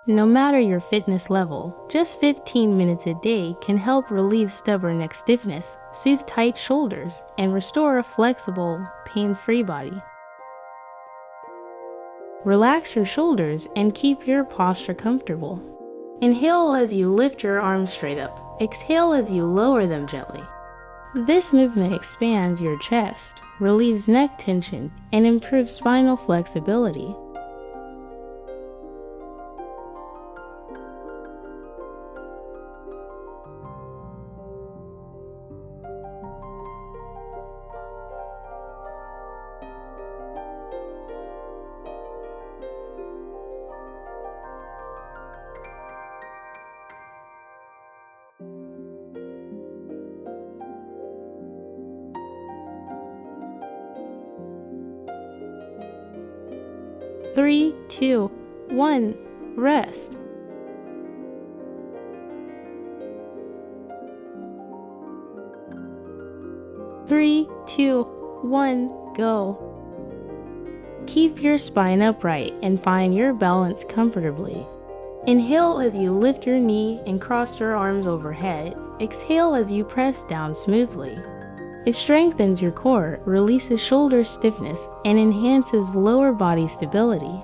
No matter your fitness level, just 15 minutes a day can help relieve stubborn neck stiffness, soothe tight shoulders, and restore a flexible, pain-free body. Relax your shoulders and keep your posture comfortable. Inhale as you lift your arms straight up. Exhale as you lower them gently. This movement expands your chest, relieves neck tension, and improves spinal flexibility. Three, two, one, rest. 3, 2, 1, go. Keep your spine upright and find your balance comfortably. Inhale as you lift your knee and cross your arms overhead. Exhale as you press down smoothly. It strengthens your core, releases shoulder stiffness, and enhances lower body stability.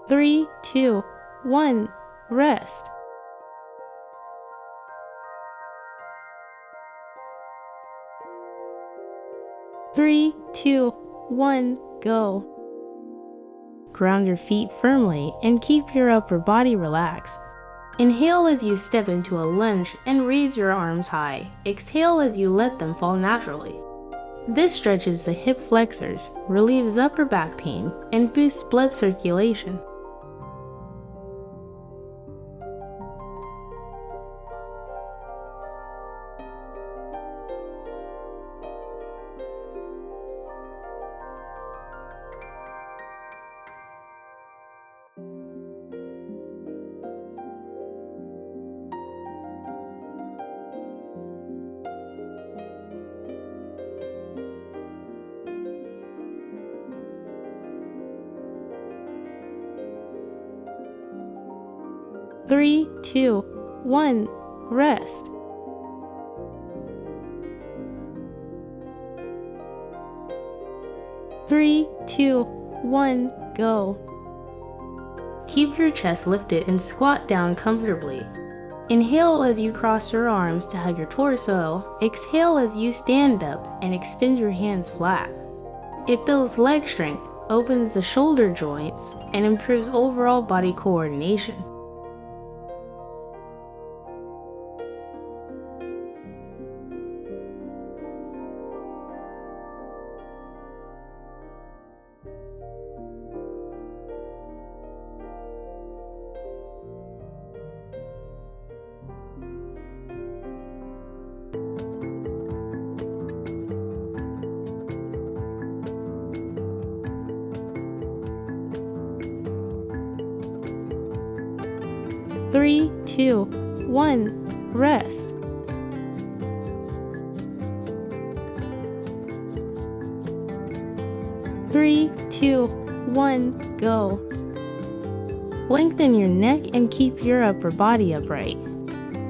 Three, two, one, rest. 3, 2, 1, go. Ground your feet firmly and keep your upper body relaxed. Inhale as you step into a lunge and raise your arms high. Exhale as you let them fall naturally. This stretches the hip flexors, relieves upper back pain, and boosts blood circulation. Three, two, one, rest. 3, 2, 1, go. Keep your chest lifted and squat down comfortably. Inhale as you cross your arms to hug your torso. Exhale as you stand up and extend your hands flat. It builds leg strength, opens the shoulder joints, and improves overall body coordination. Three, two, one, rest. 3, 2, 1, go. Lengthen your neck and keep your upper body upright.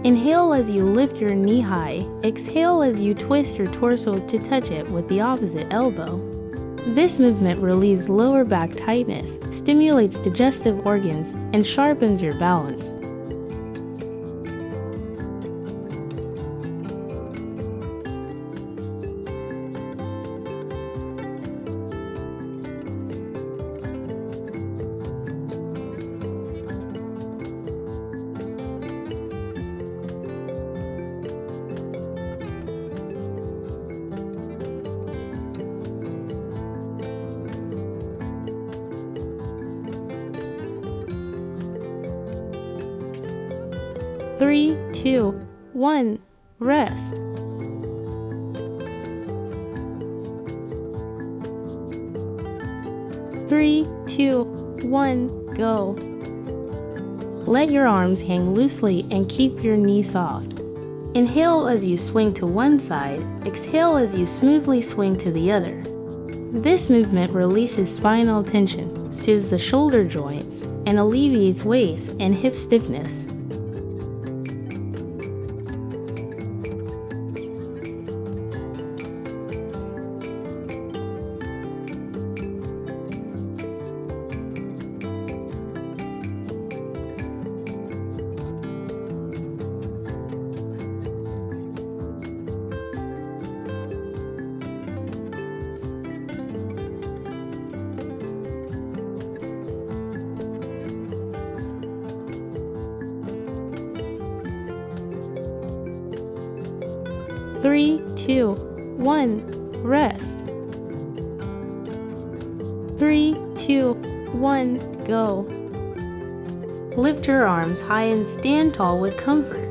Inhale as you lift your knee high. Exhale as you twist your torso to touch it with the opposite elbow. This movement relieves lower back tightness, stimulates digestive organs, and sharpens your balance. 3, 2, 1, rest. 3, 2, 1, go. Let your arms hang loosely and keep your knee soft. Inhale as you swing to one side, exhale as you smoothly swing to the other. This movement releases spinal tension, soothes the shoulder joints, and alleviates waist and hip stiffness. Three, two, one, rest. 3, 2, 1, go. Lift your arms high and stand tall with comfort.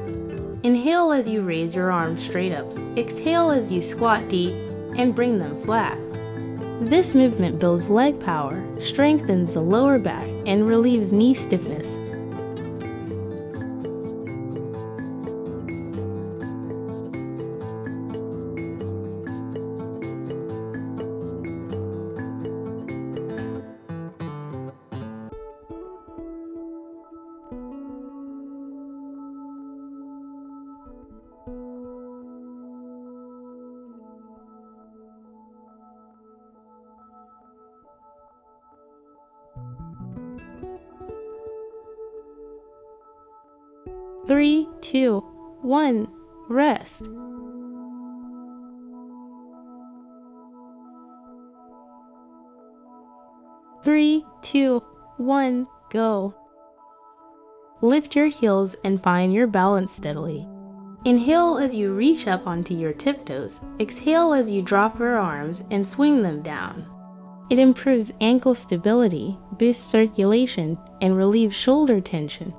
Inhale as you raise your arms straight up. Exhale as you squat deep and bring them flat. This movement builds leg power, strengthens the lower back, and relieves knee stiffness. Three, two, one, rest. 3, 2, 1, go. Lift your heels and find your balance steadily. Inhale as you reach up onto your tiptoes. Exhale as you drop your arms and swing them down. It improves ankle stability, boosts circulation, and relieves shoulder tension.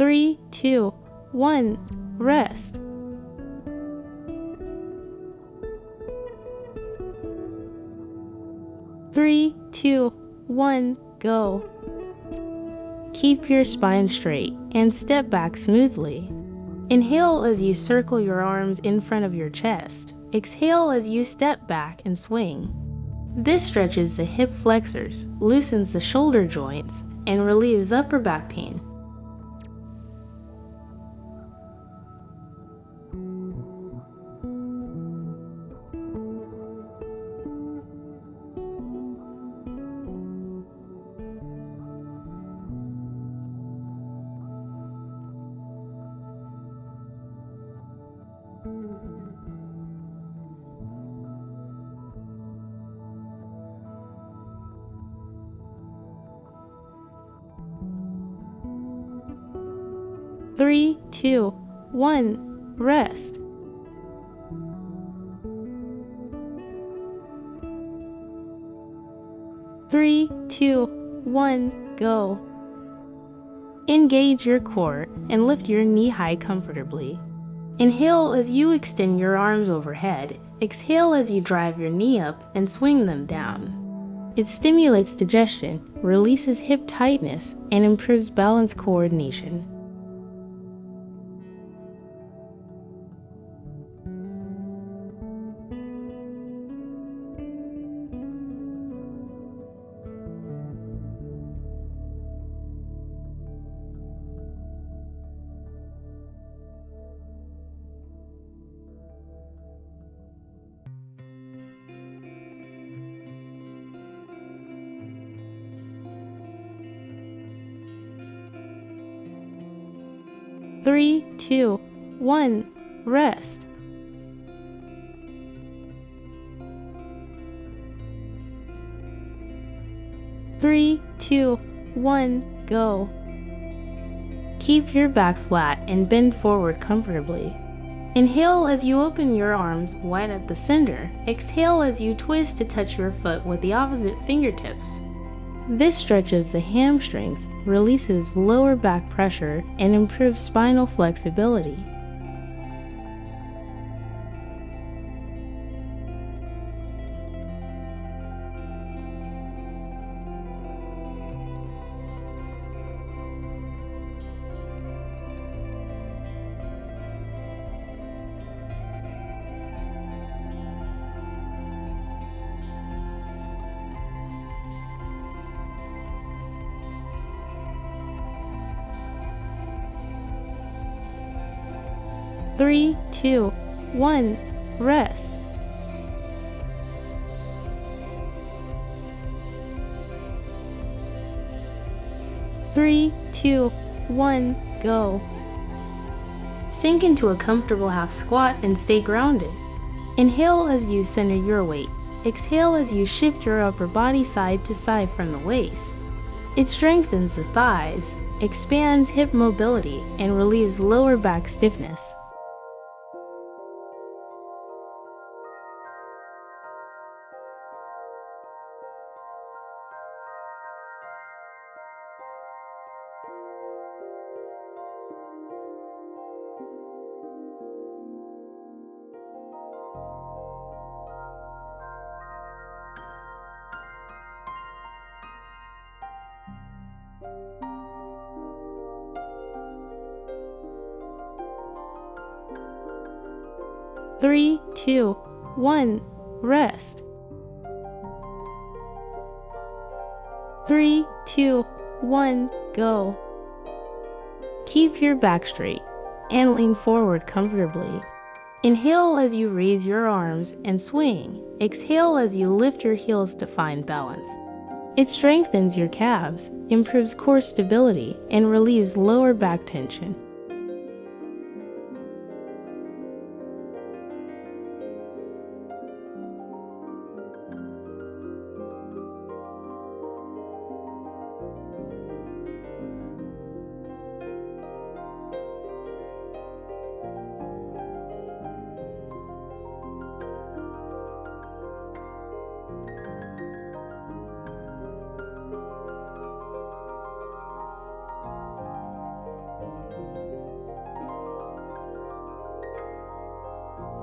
Three, two, one, rest. 3, 2, 1, go. Keep your spine straight and step back smoothly. Inhale as you circle your arms in front of your chest. Exhale as you step back and swing. This stretches the hip flexors, loosens the shoulder joints, and relieves upper back pain. Three, two, one, rest. 3, 2, 1, go. Engage your core and lift your knee high comfortably. Inhale as you extend your arms overhead. Exhale as you drive your knee up and swing them down. It stimulates digestion, releases hip tightness, and improves balance coordination. 3, 2, 1, rest. 3, 2, 1, go. Keep your back flat and bend forward comfortably. Inhale as you open your arms wide at the center. Exhale as you twist to touch your foot with the opposite fingertips. This stretches the hamstrings, releases lower back pressure, and improves spinal flexibility. Three, two, one, rest. 3, 2, 1, go. Sink into a comfortable half squat and stay grounded. Inhale as you center your weight. Exhale as you shift your upper body side to side from the waist. It strengthens the thighs, expands hip mobility, and relieves lower back stiffness. Three, two, one, rest. 3, 2, 1, go. Keep your back straight and lean forward comfortably. Inhale as you raise your arms and swing. Exhale as you lift your heels to find balance. It strengthens your calves, improves core stability, and relieves lower back tension.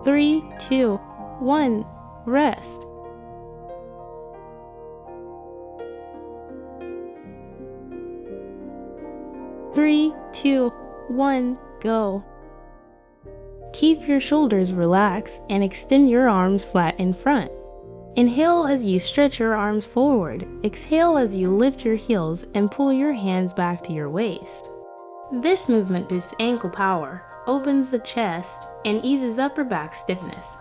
Three, two, one, rest. 3, 2, 1, go. Keep your shoulders relaxed and extend your arms flat in front. Inhale as you stretch your arms forward. Exhale as you lift your heels and pull your hands back to your waist. This movement boosts ankle power, opens the chest, and eases upper back stiffness.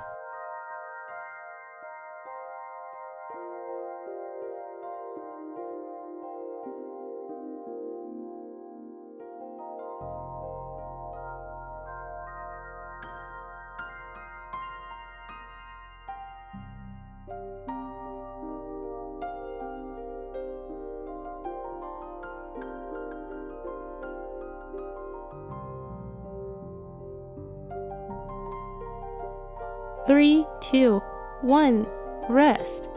Three, two, one, rest.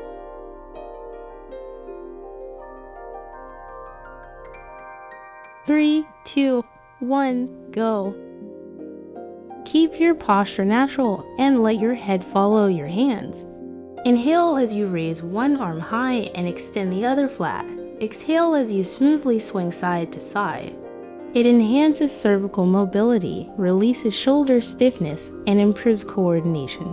3, 2, 1, go. Keep your posture natural and let your head follow your hands. Inhale as you raise one arm high and extend the other flat. Exhale as you smoothly swing side to side. It enhances cervical mobility, releases shoulder stiffness, and improves coordination.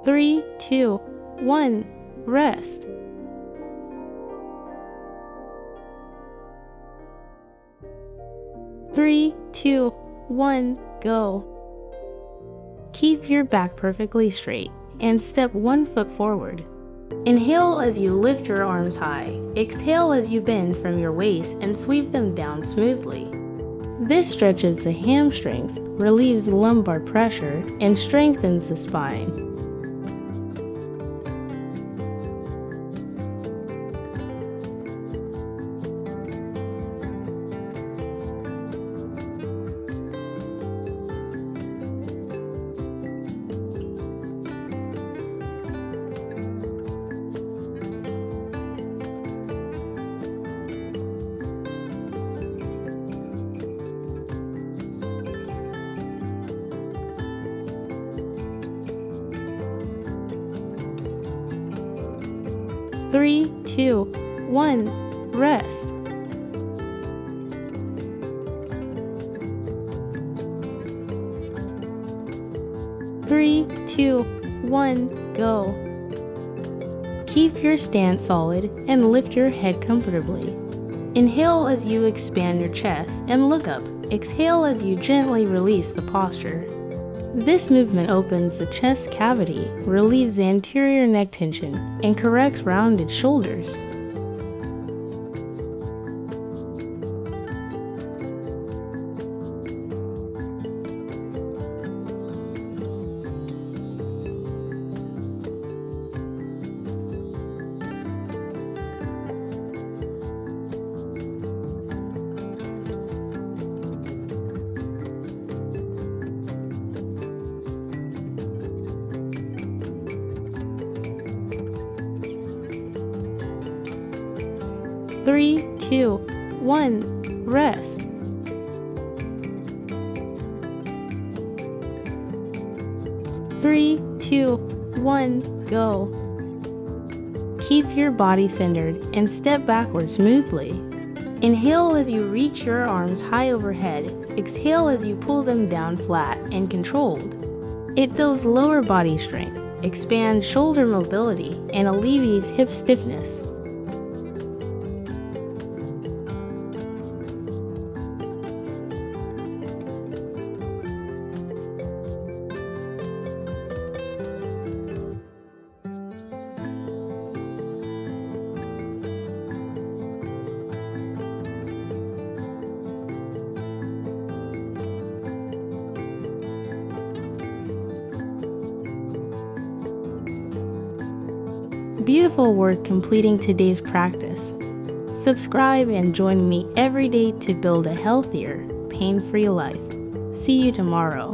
3, 2, 1, rest. 3, 2, 1, go. Keep your back perfectly straight and step 1 foot forward. Inhale as you lift your arms high. Exhale as you bend from your waist and sweep them down smoothly. This stretches the hamstrings, relieves lumbar pressure, and strengthens the spine. Three, 2, 1, rest. 3, 2, 1, go. Keep your stance solid and lift your head comfortably. Inhale as you expand your chest and look up. Exhale as you gently release the posture. This movement opens the chest cavity, relieves the anterior neck tension, and corrects rounded shoulders. Three, 2, 1, rest. 3, 2, 1, go. Keep your body centered and step backwards smoothly. Inhale as you reach your arms high overhead. Exhale as you pull them down flat and controlled. It builds lower body strength, expands shoulder mobility, and alleviates hip stiffness. Beautiful work completing today's practice. Subscribe and join me every day to build a healthier, pain-free life. See you tomorrow.